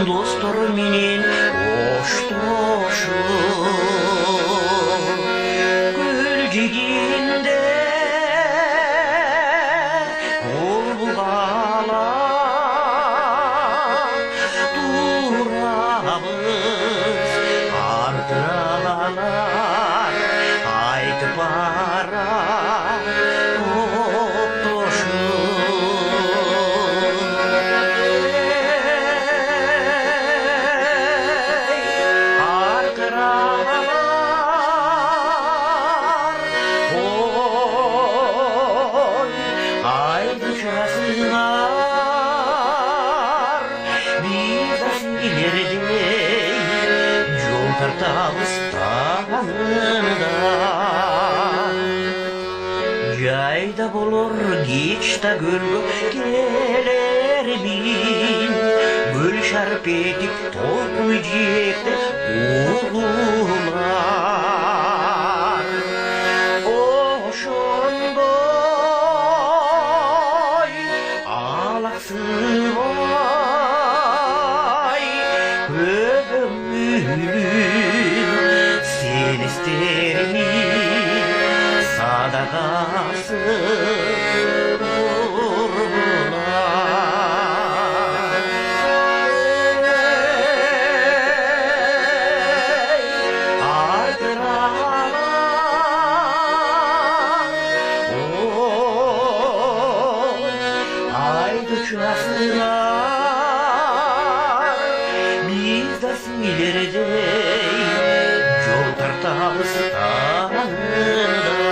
достор менен коштошуп көл жегенде кол бугала турабыз артыралар айтып бара жол тартабыз тағанында жайда болор кеч та көлгө келер бин көл шарп этип топуй жекте улуулар ошондой алаксыбай көбөмүлүн сен истермин садагасы biz de ileridey yol tartağız tanrıda.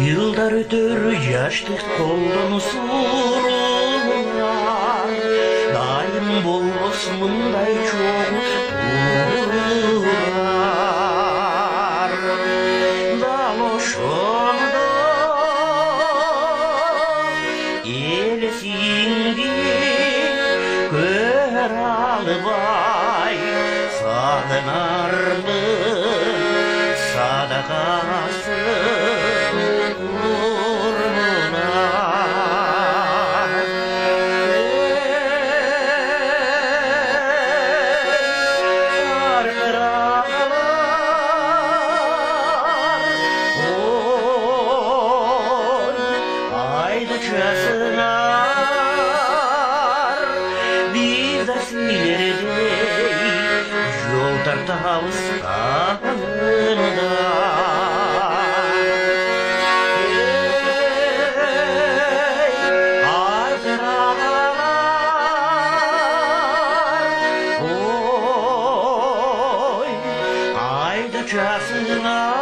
Yıllar ötür yaştık koldan usullar daim bolmos mınday çok uğurlar dal oşonda elesindi kör albay sağınarlı sadakası biz de ileridey yol tartağız tanrıda. Oy, ayda çasına